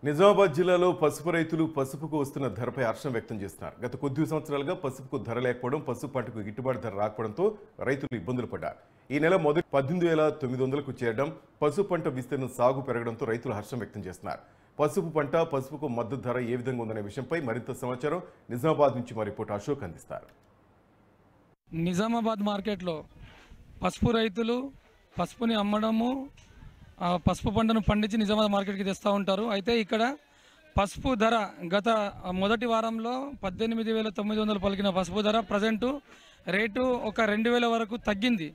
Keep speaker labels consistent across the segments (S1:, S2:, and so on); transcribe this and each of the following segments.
S1: నిజామాబాద్ జిల్లాలో పసుపు రైతులు పసుపుకు వస్తున్న ధరపై హర్షం వ్యక్తం చేస్తున్నారు. గత కొద్ది సంవత్సరాలుగా పసుపుకు ధర లేకపోవడం, పసుపు పంటకు గిట్టుబాటు ధర రాకపోవడంతో రైతులు ఇబ్బందులు పడ్డారు. ఈ నెల మొదటి 18,900కు చేరడం, పసుపు పంట విస్తీర్ణం సాగు పెరగడంతో రైతులు హర్షం వ్యక్తం చేస్తున్నారు. పసుపు పంట, పసుపుకు మద్దతు ధర ఏ విధంగా ఉందనే విషయంపై మరింత సమాచారం నిజామాబాద్ నుంచి మా రిపోర్టర్ అశోక్ అందిస్తారు.
S2: నిజామాబాద్ మార్కెట్లో పసుపు రైతులు పసుపుని అమ్మడము, పసుపు పంటను పండించి నిజామాబాద్ మార్కెట్కి తెస్తూ ఉంటారు. అయితే ఇక్కడ పసుపు ధర గత మొదటి వారంలో 18,900 పలికిన పసుపు ధర ప్రజెంటు రేటు ఒక 2,000 వరకు తగ్గింది.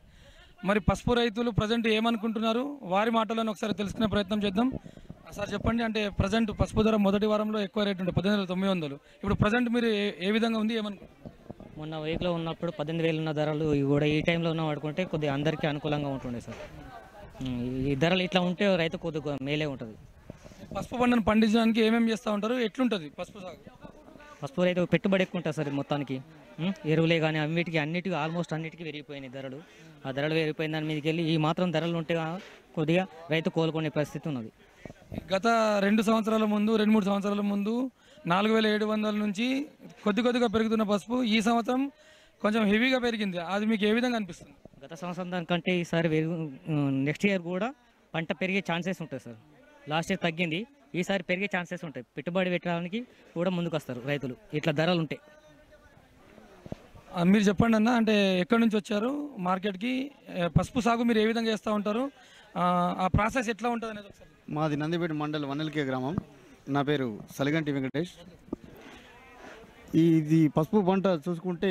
S2: మరి పసుపు రైతులు ప్రజెంట్ ఏమనుకుంటున్నారు, వారి మాటలను ఒకసారి తెలుసుకునే ప్రయత్నం చేద్దాం. సార్ చెప్పండి, అంటే ప్రజెంట్ పసుపు ధర మొదటి వారంలో ఎక్కువ రేటు ఉండే 18,900, ఇప్పుడు ప్రజెంట్ మీరు ఏ విధంగా ఉంది ఏమనుకుంటున్నారు?
S3: మొన్న వీక్లో ఉన్నప్పుడు 18,000 ఉన్న ధరలు కూడా ఈ టైంలో ఉన్న వాడుకుంటే కొద్దిగా అందరికీ అనుకూలంగా ఉంటుండే సార్. ఈ ధరలు ఇట్లా ఉంటే రైతు కొద్దిగా మేలే ఉంటుంది.
S2: పసుపు పంటను పండించడానికి ఏమేమి చేస్తూ ఉంటారు, ఎట్లుంటుంది పసుపు సాగు?
S3: పసుపు రైతు పెట్టుబడి ఎక్కువ ఉంటుంది సార్. మొత్తానికి ఎరువులే కానీ అన్నిటికీ ఆల్మోస్ట్ అన్నిటికీ పెరిగిపోయినాయి ధరలు. ఆ ధరలు పెరిగిపోయిన దాని మీదకి వెళ్ళి ఈ మాత్రం ధరలు ఉంటే కొద్దిగా రైతు కోలుకునే పరిస్థితి ఉన్నది.
S2: గత 2 సంవత్సరాల ముందు 2-3 సంవత్సరాల ముందు 4,700 నుంచి కొద్దిగా పెరుగుతున్న పసుపు ఈ సంవత్సరం కొంచెం హెవీగా పెరిగింది. అది మీకు ఏ విధంగా అనిపిస్తుంది?
S3: గత సంవత్సరం దానికంటే ఈసారి నెక్స్ట్ ఇయర్ కూడా పంట పెరిగే ఛాన్సెస్ ఉంటాయి సార్. లాస్ట్ ఇయర్ తగ్గింది, ఈసారి పెరిగే ఛాన్సెస్ ఉంటాయి. పెట్టుబడి పెట్టడానికి కూడా ముందుకు వస్తారు రైతులు ఇట్లా ధరలు ఉంటాయి.
S2: మీరు చెప్పండి అన్న, అంటే ఎక్కడి నుంచి వచ్చారు మార్కెట్కి? పసుపు సాగు మీరు ఏ విధంగా చేస్తూ ఉంటారు, ఆ ప్రాసెస్ ఎట్లా ఉంటుంది అనేది ఒకసారి.
S4: మాది నందిపేట మండల్ వన్నెలకే గ్రామం. నా పేరు సలిగంటి వెంకటేష్. ఇది పసుపు పంట చూసుకుంటే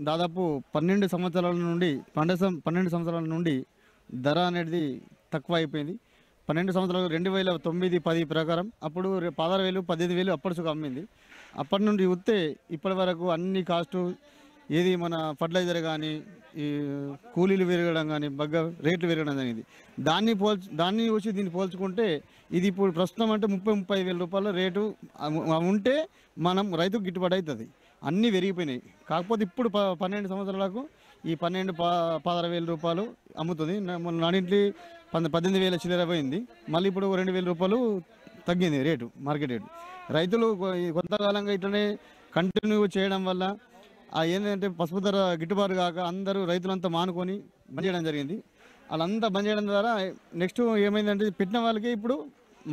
S4: దాదాపు 12 సంవత్సరాల నుండి 12 సంవత్సరాల నుండి ధర అనేది తక్కువ అయిపోయింది. 12 సంవత్సరాలు 2009-10 ప్రకారం అప్పుడు 16,000 18,000 అప్పటి సుఖం అమ్మింది. అప్పటి నుండి వస్తే ఇప్పటి వరకు అన్ని కాస్టు ఏది మన ఫర్టిలైజర్ కానీ ఈ కూలీలు పెరగడం కానీ రేట్లు పెరగడం జరిగింది. దాన్ని వచ్చి దీన్ని పోల్చుకుంటే ఇది ఇప్పుడు ప్రస్తుతం అంటే 30,000-35,000 రూపాయల రేటు ఉంటే మనం రైతుకు గిట్టుబాటు అవుతుంది. అన్నీ పెరిగిపోయినాయి. కాకపోతే ఇప్పుడు 12 సంవత్సరాలకు ఈ 12,000-16,000 రూపాయలు అమ్ముతుంది. నాడింటి 18,000 చిల్లర పోయింది. మళ్ళీ ఇప్పుడు 2,000 రూపాయలు తగ్గింది రేటు, మార్కెట్ రేటు. రైతులు కొంతకాలంగా ఇట్లనే కంటిన్యూ చేయడం వల్ల ఏంటంటే పసుపు ధర గిట్టుబాటు కాక అందరూ రైతులంతా మానుకొని బంద్ చేయడం జరిగింది. వాళ్ళంతా బంద్ చేయడం ద్వారా నెక్స్ట్ ఏమైందంటే పెట్టిన వాళ్ళకి ఇప్పుడు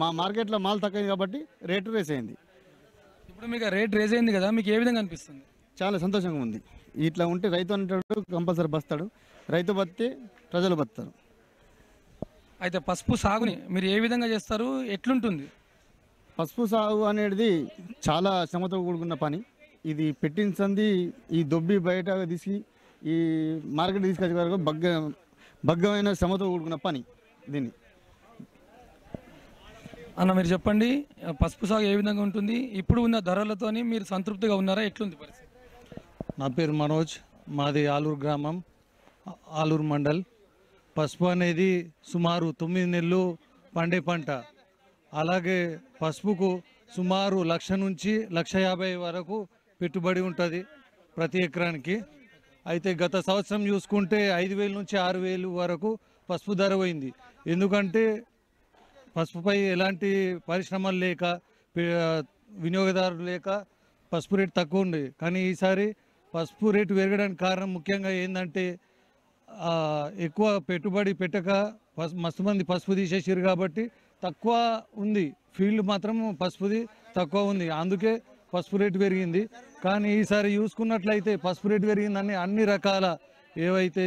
S4: మా మార్కెట్లో మాల్ తక్కువైంది కాబట్టి రేటు రేస్ అయింది.
S2: ఇప్పుడు మీకు రేట్ రేజ్ అయింది కదా, మీకు ఏ విధంగా అనిపిస్తుంది?
S4: చాలా సంతోషంగా ఉంది. ఇట్లా ఉంటే రైతు అంటాడు కంపల్సరీ బస్తాడు, రైతు బతితే ప్రజలు బతారు.
S2: అయితే పసుపు సాగుని మీరు ఏ విధంగా చేస్తారు, ఎట్లుంటుంది?
S4: పసుపు సాగు అనేది చాలా శ్రమతో కూడుకున్న పని. ఇది పెట్టించింది ఈ దొబ్బి బయట తీసి ఈ మార్కెట్ తీసుకొచ్చే వరకు భగ్గమైన శ్రమతో కూడుకున్న పని. దీన్ని
S2: అన్న మీరు చెప్పండి, పసుపు సాగు ఏ విధంగా ఉంటుంది, ఇప్పుడు ఉన్న ధరలతోని మీరు సంతృప్తిగా ఉన్నారా, ఎట్లుంది పరిస్థితి?
S5: నా పేరు మనోజ్, మాది ఆలూరు గ్రామం, ఆలూరు మండల్. పసుపు అనేది సుమారు 9 నెలలు పండే పంట. అలాగే పసుపుకు సుమారు 1,00,000 నుంచి 1,50,000 వరకు పెట్టుబడి ఉంటుంది ప్రతి ఎకరానికి. అయితే గత సంవత్సరం చూసుకుంటే 5,000 నుంచి 6,000 వరకు పసుపు ధర పోయింది. ఎందుకంటే పసుపుపై ఎలాంటి పరిశ్రమలు లేక వినియోగదారులు లేక పసుపు రేటు తక్కువ ఉంది. కానీ ఈసారి పసుపు రేటు పెరగడానికి కారణం ముఖ్యంగా ఏంటంటే ఎక్కువ పెట్టుబడి పెట్టక మస్తు మంది పసుపు తీసేసారు కాబట్టి తక్కువ ఉంది. ఫీల్డ్ మాత్రం పసుపుది తక్కువ ఉంది, అందుకే పసుపు రేటు పెరిగింది. కానీ ఈసారి చూసుకున్నట్లయితే పసుపు రేటు పెరిగిందని అన్ని రకాల ఏవైతే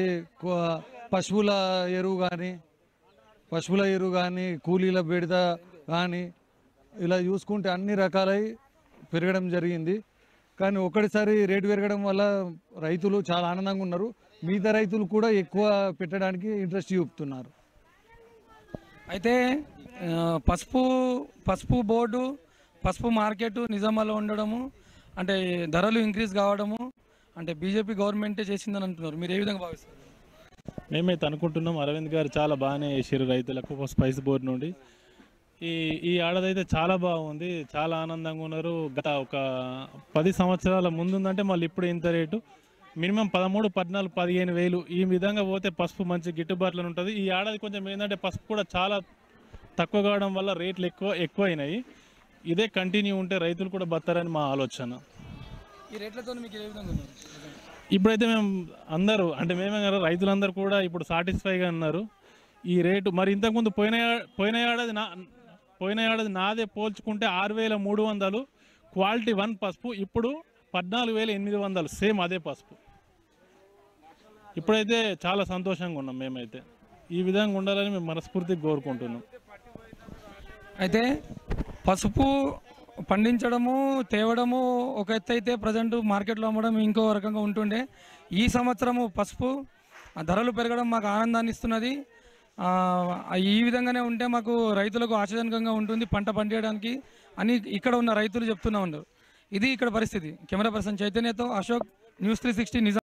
S5: పశువుల ఎరువు కానీ కూలీల బెడద కానీ ఇలా చూసుకుంటే అన్ని రకాలై పెరగడం జరిగింది. కానీ ఒకటిసారి రేటు పెరగడం వల్ల రైతులు చాలా ఆనందంగా ఉన్నారు. మిగతా రైతులు కూడా ఎక్కువ పెట్టడానికి ఇంట్రెస్ట్ చూపుతున్నారు.
S2: అయితే పసుపు బోర్డు, పసుపు మార్కెట్ నిజామాబాద్లో ఉండడము, అంటే ధరలు ఇంక్రీజ్ కావడము అంటే బీజేపీ గవర్నమెంటే చేసిందని అంటున్నారు. మీరు ఏ విధంగా భావిస్తారు?
S6: మేమైతే అనుకుంటున్నాం అరవింద్ గారు చాలా బాగానే చేసారు రైతులకు స్పైస్ బోర్డు నుండి. ఈ ఏడాది అయితే చాలా బాగుంది, చాలా ఆనందంగా ఉన్నారు. గత ఒక 10 సంవత్సరాల ముందుందంటే మళ్ళీ ఇప్పుడు ఇంత రేటు మినిమం 13, 14, 15,000 ఈ విధంగా పోతే పసుపు మంచి గిట్టుబాటులో ఉంటుంది. ఈ ఏడాది కొంచెం ఏంటంటే పసుపు కూడా చాలా తక్కువ కావడం వల్ల రేట్లు ఎక్కువ అయినాయి. ఇదే కంటిన్యూ ఉంటే రైతులు కూడా బతారని మా ఆలోచన.
S2: ఈ రేట్లతో మీకు ఏ విధంగా ఉంది?
S6: ఇప్పుడైతే మేము అందరూ అంటే మేమే కదా రైతులందరూ కూడా ఇప్పుడు సాటిస్ఫైగా ఉన్నారు. ఈ రేటు మరి ఇంతకుముందు పోయిన ఏడాది నాదే పోల్చుకుంటే 6,300 క్వాలిటీ 1 పసుపు, ఇప్పుడు 14,800 సేమ్ అదే పసుపు. ఇప్పుడైతే చాలా సంతోషంగా ఉన్నాం మేమైతే. ఈ విధంగా ఉండాలని మేము మనస్ఫూర్తిగా కోరుకుంటున్నాం.
S2: అయితే పసుపు పండించడము తేవడము ఒక ఎత్తు అయితే ప్రజెంట్ మార్కెట్లో అమ్మడం ఇంకో రకంగా ఉంటుండే. ఈ సంవత్సరము పసుపు ధరలు పెరగడం మాకు ఆనందాన్ని ఇస్తున్నది. ఈ విధంగానే ఉంటే మాకు రైతులకు ఆశాజనకంగా ఉంటుంది పంట పండించడానికి అని ఇక్కడ ఉన్న రైతులు చెప్తూనే ఉన్నారు. ఇది ఇక్కడ పరిస్థితి. కెమెరా పర్సన్ చైతన్యతో అశోక్, న్యూస్ 360 నిజాం.